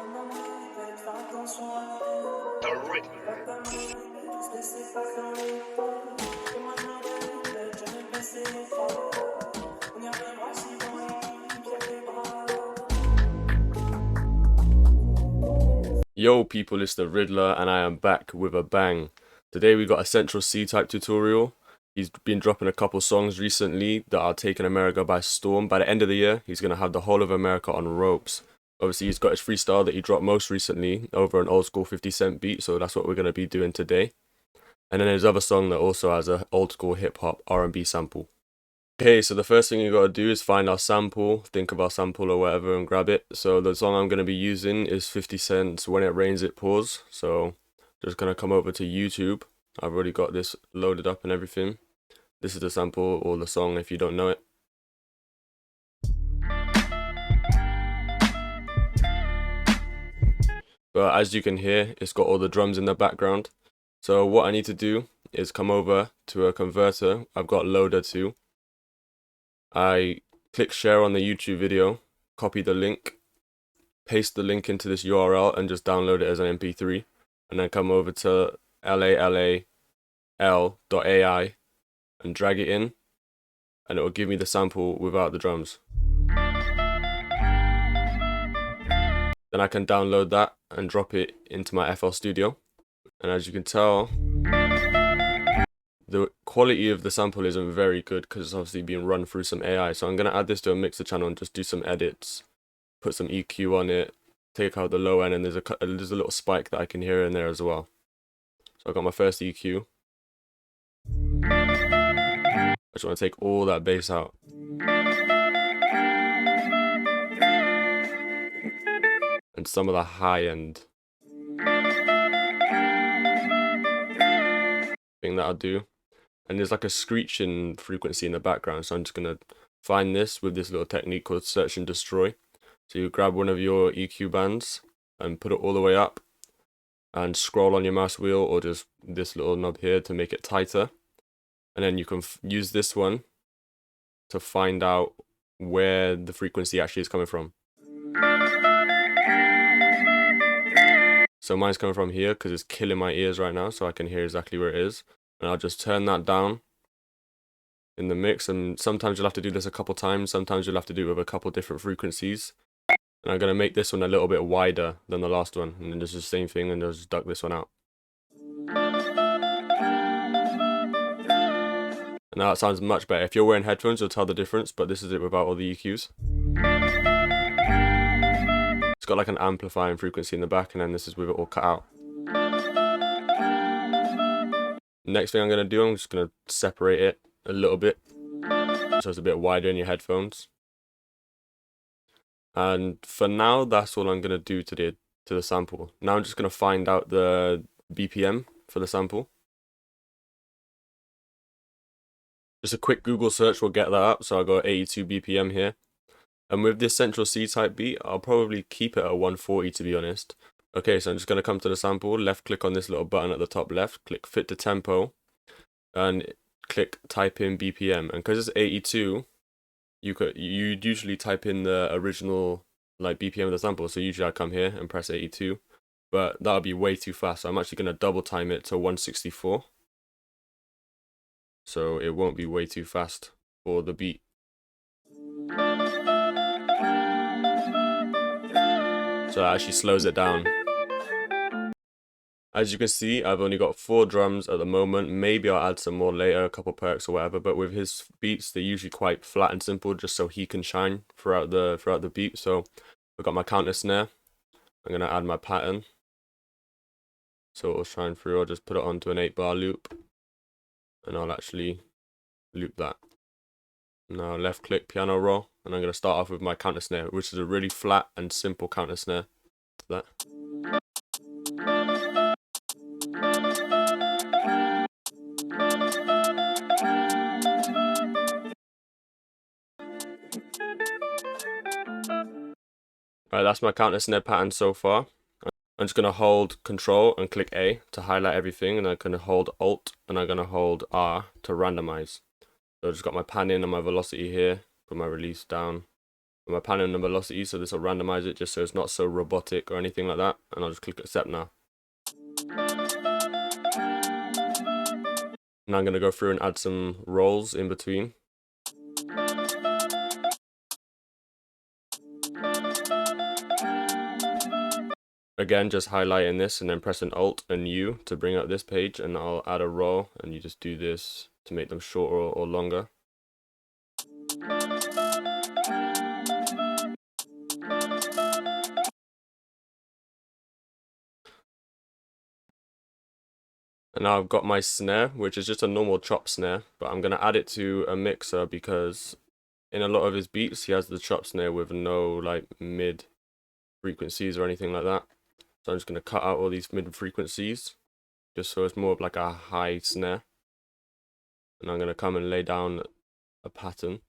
The Riddler. Yo people, it's the Riddler and I am back with a bang. Today we got a Central C-type tutorial. He's been dropping a couple songs recently that are taking America by storm. By the end of the year, he's going to have the whole of America on ropes. Obviously, he's got his freestyle that he dropped most recently over an old school 50 Cent beat, so that's what we're going to be doing today. And then his other song that also has a old school hip-hop R&B sample. Okay, so the first thing you gotta do is find our sample, think of our sample or whatever and grab it. So the song I'm gonna be using is 50 Cent's When It Rains It Pours. So just gonna come over to YouTube. I've already got this loaded up and everything. This is the sample or the song if you don't know it. But as you can hear, it's got all the drums in the background. So what I need to do is come over to a converter. I've got Loader 2. I click share on the YouTube video, copy the link, paste the link into this URL and just download it as an MP3, and then come over to lalal.ai and drag it in, and it will give me the sample without the drums. Then I can download that and drop it into my FL Studio, and as you can tell, the quality of the sample isn't very good because it's obviously being run through some AI. So I'm going to add this to a mixer channel and just do some edits, put some EQ on it, take out the low end, and there's a little spike that I can hear in there as well. So I got my first EQ. I just want to take all that bass out. And some of the high end thing that I'll do. And there's like a screeching frequency in the background, so I'm just gonna find this with this little technique called search and destroy. So you grab one of your EQ bands and put it all the way up and scroll on your mouse wheel or just this little knob here to make it tighter, and then you can use this one to find out where the frequency actually is coming from. So mine's coming from here because it's killing my ears right now, so I can hear exactly where it is. And I'll just turn that down in the mix, and sometimes you'll have to do this a couple times, sometimes you'll have to do it with a couple different frequencies. And I'm going to make this one a little bit wider than the last one, and then just the same thing, and just duck this one out. And now it sounds much better. If you're wearing headphones, you'll tell the difference, but this is it without all the EQs. It's got like an amplifying frequency in the back, and then this is with it all cut out. Next thing I'm going to do, I'm just going to separate it a little bit so it's a bit wider in your headphones. And for now, that's all I'm going to do to the sample. Now I'm just going to find out the BPM for the sample. Just a quick Google search will get that up, so I got 82 BPM here. And with this Central C-type beat, I'll probably keep it at 140 to be honest. Okay, so I'm just going to come to the sample, left click on this little button at the top left, click fit to tempo, and click type in BPM. And because it's 82, you'd usually type in the original like BPM of the sample. So usually I come here and press 82, but that would be way too fast. So I'm actually going to double time it to 164. So it won't be way too fast for the beat. So that actually slows it down. As you can see, I've only got 4 drums at the moment. Maybe I'll add some more later, a couple perks or whatever. But with his beats, they're usually quite flat and simple, just so he can shine throughout the beat. So I've got my counter snare. I'm gonna add my pattern, so it'll shine through. I'll just put it onto an 8-bar loop, and I'll actually loop that. Now left click piano roll, and I'm gonna start off with my counter snare, which is a really flat and simple counter snare. That. Alright, that's my counter snare pattern so far. I'm just going to hold Control and click A to highlight everything, and I'm going to hold Alt and I'm going to hold R to randomize. So I just got my pan in and my velocity here, put my release down, my pan and the velocity, so this will randomize it just so it's not so robotic or anything like that. And I'll just click accept now. Now I'm going to go through and add some rolls in between. Again, just highlighting this and then pressing Alt and U to bring up this page, and I'll add a roll, and you just do this to make them shorter or longer. And now I've got my snare, which is just a normal chop snare, but I'm going to add it to a mixer because in a lot of his beats, he has the chop snare with no like mid frequencies or anything like that. So I'm just going to cut out all these mid frequencies, just so it's more of like a high snare. And I'm going to come and lay down a pattern.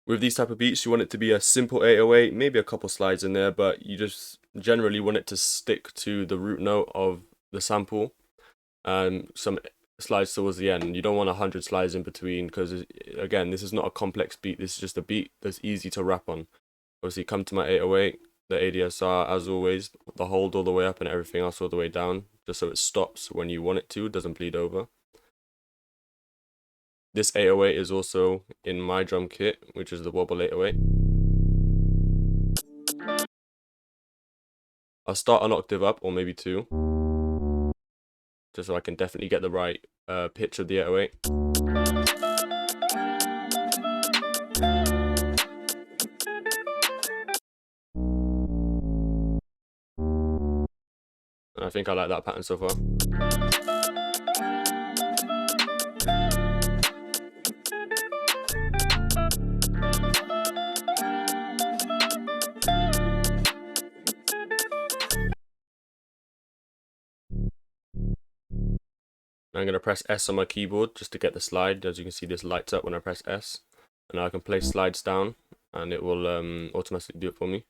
With these type of beats, you want it to be a simple 808, maybe a couple slides in there, but you just generally want it to stick to the root note of the sample. Some slides towards the end. You don't want 100 slides in between because, again, this is not a complex beat. This is just a beat that's easy to rap on. Obviously, come to my 808, the ADSR, as always, the hold all the way up and everything else all the way down, just so it stops when you want it to, doesn't bleed over. This 808 is also in my drum kit, which is the Wobble 808. I'll start an octave up, or maybe two, just so I can definitely get the right pitch of the 808. And I think I like that pattern so far. I'm going to press S on my keyboard just to get the slide. As you can see, this lights up when I press S. And I can place slides down and it will automatically do it for me.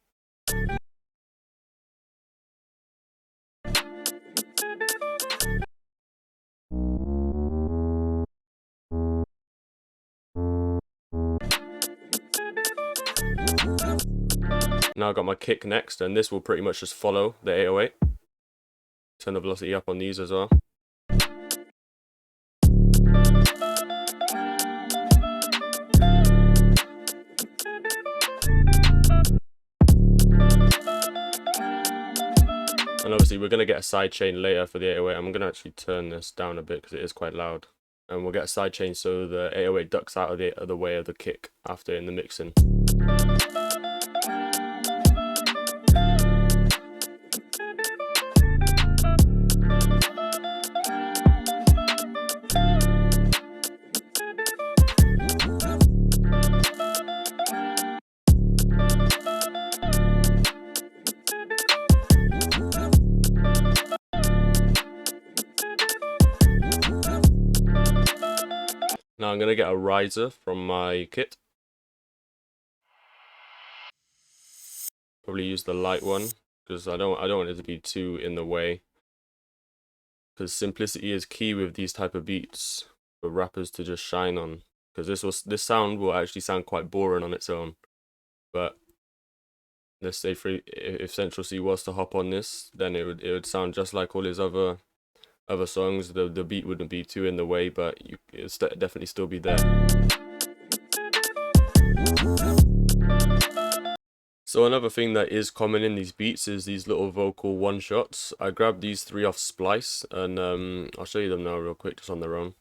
Now I've got my kick next, and this will pretty much just follow the 808. Turn the velocity up on these as well. And obviously we're going to get a side chain later for the 808. I'm going to actually turn this down a bit because it is quite loud. And we'll get a side chain so the 808 ducks out of the way of the kick after in the mixing. Now I'm going to get a riser from my kit. Probably use the light one because I don't want it to be too in the way. Because simplicity is key with these type of beats for rappers to just shine on. Because this sound will actually sound quite boring on its own. But let's say if Central C was to hop on this, then it would sound just like all his other songs. The beat wouldn't be too in the way, but it'd definitely still be there. So another thing that is common in these beats is these little vocal one-shots. I grabbed these 3 off Splice, and I'll show you them now real quick, just on their own.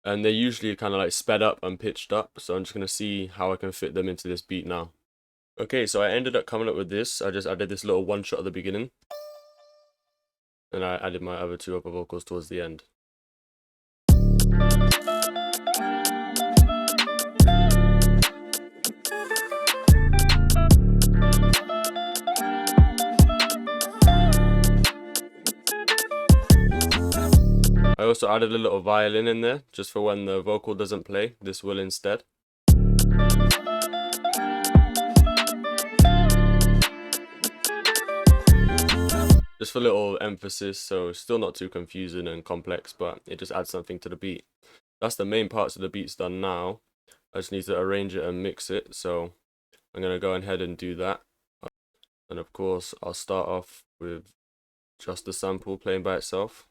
and they're usually kind of like sped up and pitched up, so I'm just gonna see how I can fit them into this beat now. Okay, so I ended up coming up with this. I did this little one shot at the beginning, and I added my other two upper vocals towards the end. I also added a little violin in there, just for when the vocal doesn't play. This will instead. Just for little emphasis, so it's still not too confusing and complex, but it just adds something to the beat. That's the main parts of the beats done now. I just need to arrange it and mix it, so I'm going to go ahead and do that. And of course, I'll start off with just the sample playing by itself.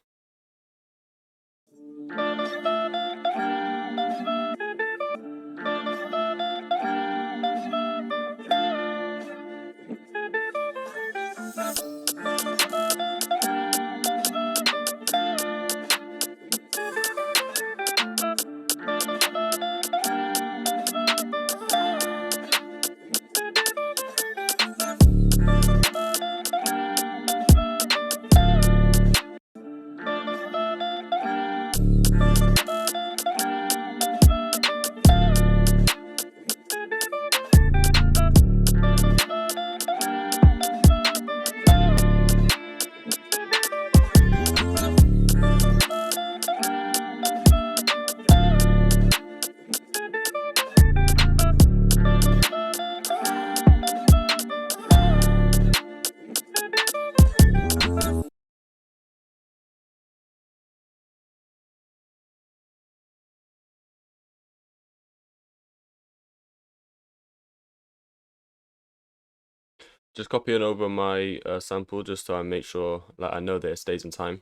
Just copying over my sample just so I make sure that I know that it stays in time.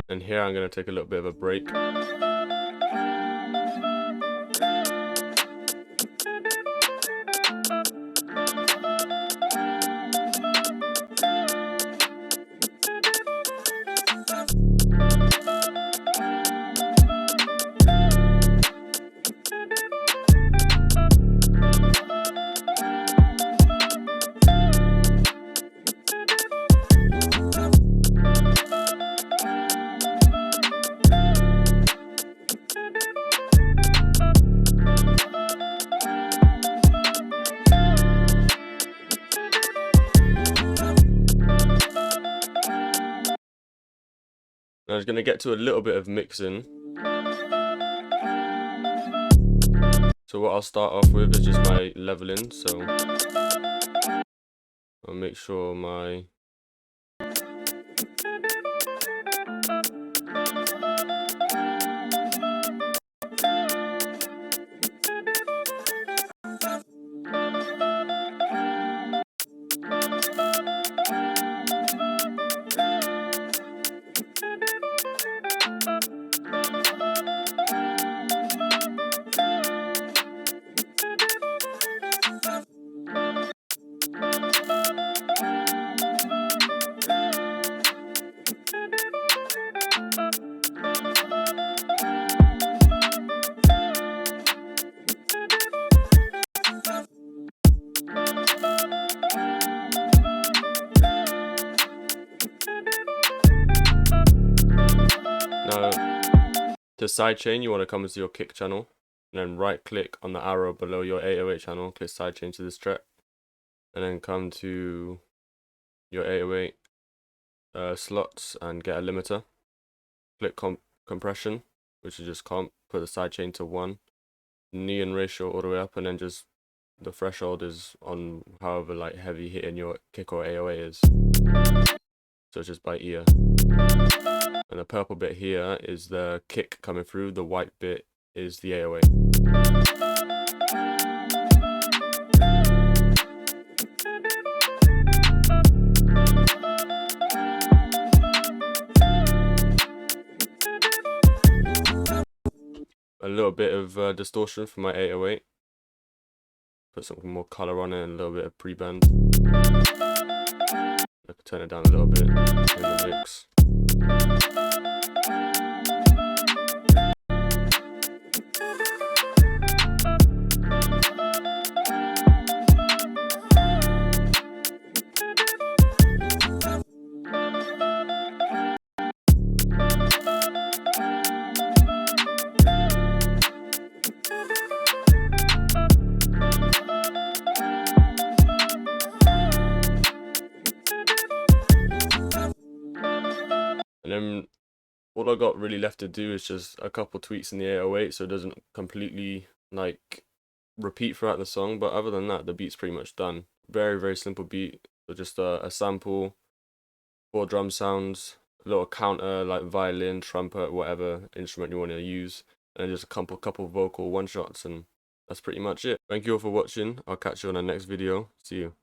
And here I'm going to take a little bit of a break. I'm just going to get to a little bit of mixing. So what I'll start off with is just my leveling. So I'll make sure my to sidechain, you want to come into your kick channel and then right click on the arrow below your 808 channel, click sidechain to this track, and then come to your 808 slots and get a limiter. Click compression, which is just comp, put the sidechain to 1, neon ratio all the way up, and then just the threshold is on however like heavy hitting your kick or 808 is. So it's just by ear. And the purple bit here is the kick coming through, the white bit is the 808. A little bit of distortion for my 808. Put some more color on it and a little bit of pre-bend. I can turn it down a little bit in the mix. And then all I got really left to do is just a couple tweaks in the 808 so it doesn't completely like repeat throughout the song. But other than that, the beat's pretty much done. Very, very simple beat. So just a sample, 4 drum sounds, a little counter like violin, trumpet, whatever instrument you want to use, and just a couple vocal one shots, and that's pretty much it. Thank you all for watching. I'll catch you on the next video. See you.